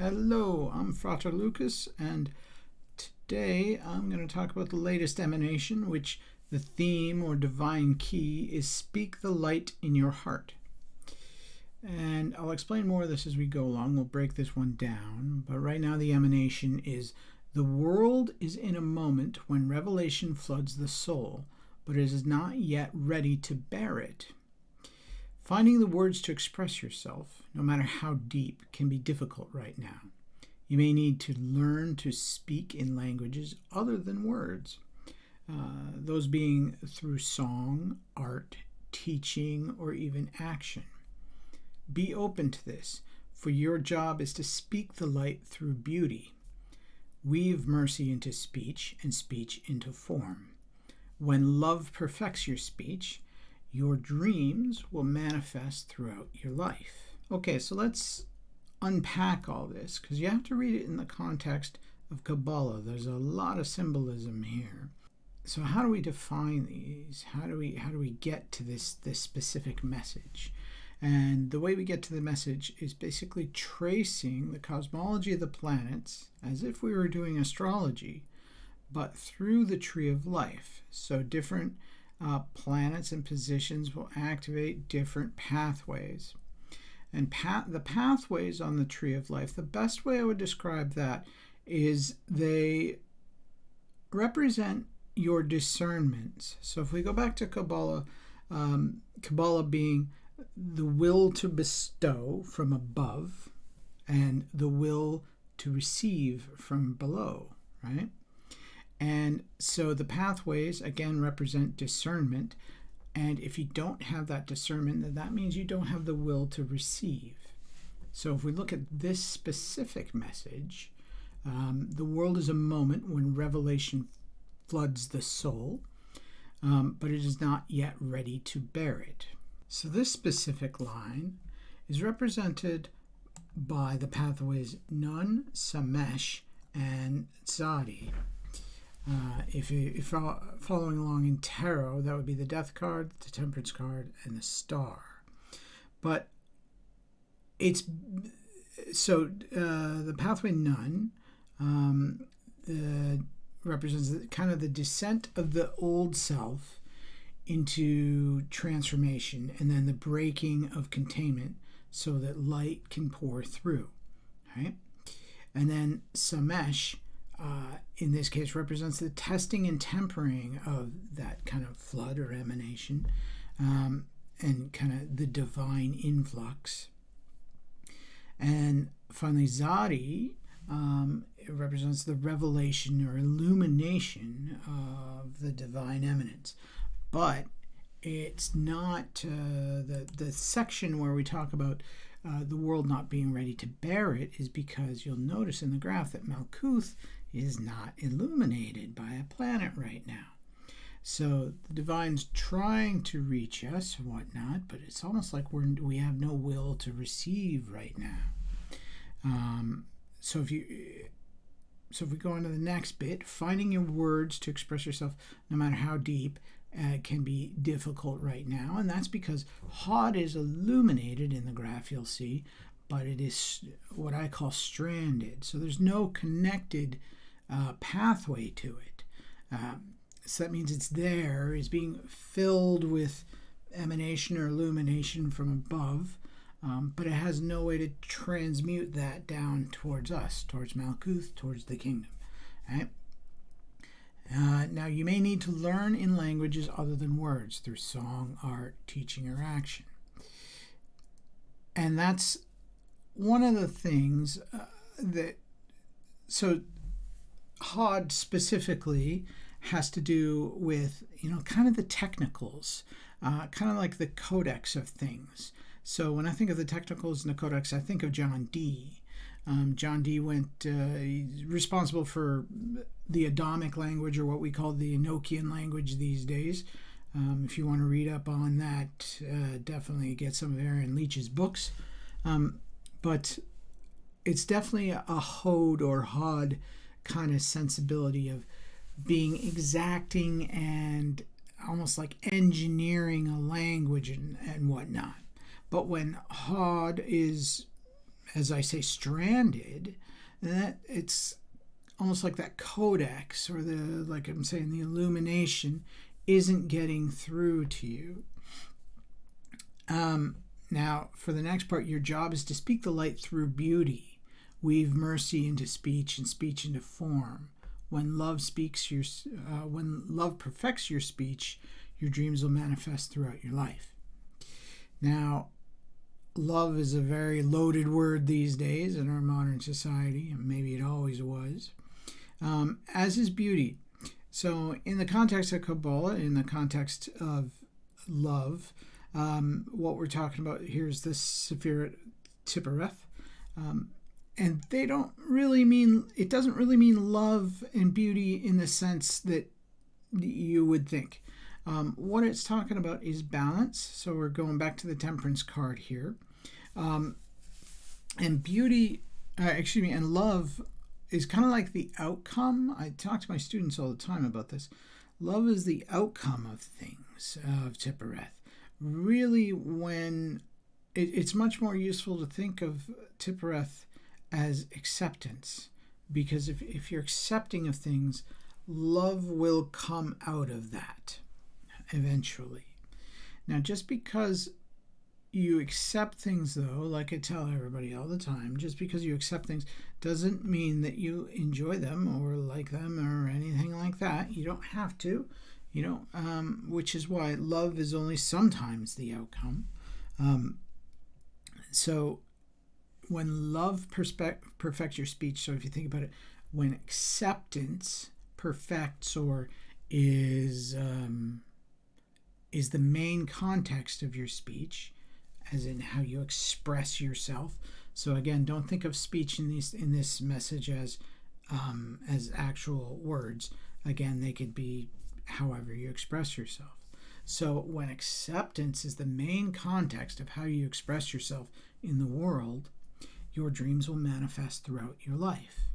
Hello, I'm Frater Lucas, and today I'm going to talk about the latest emanation, which the theme or divine key is Speak the Light in Your Heart. And I'll explain more of this as we go along. We'll break this one down, but right now the emanation is the world is in a moment when revelation floods the soul, but it is not yet ready to bear it. Finding the words to express yourself, no matter how deep, can be difficult right now. You may need to learn to speak in languages other than words, those being through song, art, teaching, or even action. Be open to this, for your job is to speak the light through beauty. Weave mercy into speech and speech into form. When love perfects your speech, your dreams will manifest throughout your life. Okay, so let's unpack all this, because you have to read it in the context of Kabbalah. There's a lot of symbolism here. So how do we define these? How do we get to this specific message? And the way we get to the message is basically tracing the cosmology of the planets as if we were doing astrology, but through the tree of life. So different planets and positions will activate different pathways. And the pathways on the tree of life, the best way I would describe that is they represent your discernments. So if we go back to Kabbalah, Kabbalah being the will to bestow from above and the will to receive from below, right? And so the pathways, again, represent discernment. And if you don't have that discernment, then that means you don't have the will to receive. So if we look at this specific message, the world is a moment when revelation floods the soul, but it is not yet ready to bear it. So this specific line is represented by the pathways Nun, Samesh, and Tzadi. If you're following along in tarot, that would be the Death card, the Temperance card, and the Star. But it's so the pathway Nun represents kind of the descent of the old self into transformation, and then the breaking of containment so that light can pour through. Right? And then Samesh, in this case, represents the testing and tempering of that kind of flood or emanation, and kind of the divine influx. And finally, Tzadi, it represents the revelation or illumination of the divine eminence. But it's not the section where we talk about the world not being ready to bear it is because you'll notice in the graph that Malkuth is not illuminated by a planet right now. So the divine's trying to reach us and whatnot, but it's almost like we have no will to receive right now. So if we go on to the next bit, finding your words to express yourself, no matter how deep, can be difficult right now, and that's because Hod is illuminated in the graph you'll see, but it is what I call stranded. So there's no connected pathway to it. So that means it's there, is being filled with emanation or illumination from above, but it has no way to transmute that down towards us, towards Malkuth, towards the kingdom. Right? Now, you may need to learn in languages other than words through song, art, teaching, or action. And that's one of the things so Hod specifically has to do with, kind of the technicals, kind of like the codex of things. So when I think of the technicals and the codex, I think of John Dee. John Dee he's responsible for the Adamic language, or what we call the Enochian language these days. If you want to read up on that, definitely get some of Aaron Leach's books. But it's definitely a Hod or Hod kind of sensibility of being exacting and almost like engineering a language and whatnot. But when Hod is as I say, stranded, that it's almost like that codex or like I'm saying, the illumination isn't getting through to you. Now, for the next part, your job is to speak the light through beauty, weave mercy into speech and speech into form. When love perfects your speech, your dreams will manifest throughout your life. Now, love is a very loaded word these days in our modern society, and maybe it always was, as is beauty. So in the context of Kabbalah, in the context of love, what we're talking about here is the Sefirat Tifereth, and it doesn't really mean love and beauty in the sense that you would think. What it's talking about is balance. So we're going back to the temperance card here. And beauty, and love is kind of like the outcome. I talk to my students all the time about this. Love is the outcome of things, of Tifereth. Really, when it's much more useful to think of Tifereth as acceptance, because if you're accepting of things, love will come out of that eventually. Now, just because you accept things, though, like I tell everybody all the time, just because you accept things doesn't mean that you enjoy them or like them or anything like that. You don't have to, which is why love is only sometimes the outcome. So when love perfects your speech, so if you think about it, when acceptance perfects or is the main context of your speech, as in how you express yourself. So again, don't think of speech in this message as actual words. Again, they could be however you express yourself. So when acceptance is the main context of how you express yourself in the world, your dreams will manifest throughout your life.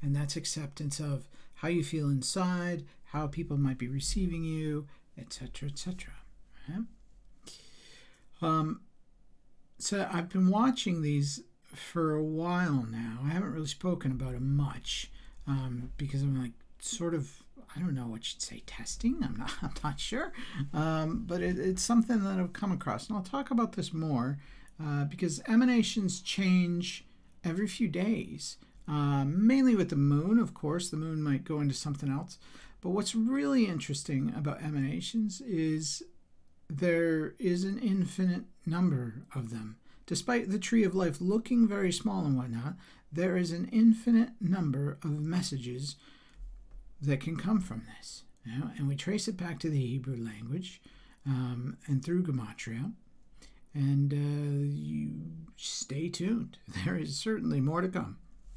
And that's acceptance of how you feel inside, how people might be receiving you, etc., etc. So I've been watching these for a while now. I haven't really spoken about them much because I'm like sort of, I don't know what you'd say, testing. I'm not sure, but it's something that I've come across, and I'll talk about this more because emanations change every few days. Mainly with the moon, of course. The moon might go into something else. But what's really interesting about emanations is there is an infinite number of them. Despite the tree of life looking very small and whatnot, there is an infinite number of messages that can come from this. And we trace it back to the Hebrew language and through Gematria. And you stay tuned. There is certainly more to come.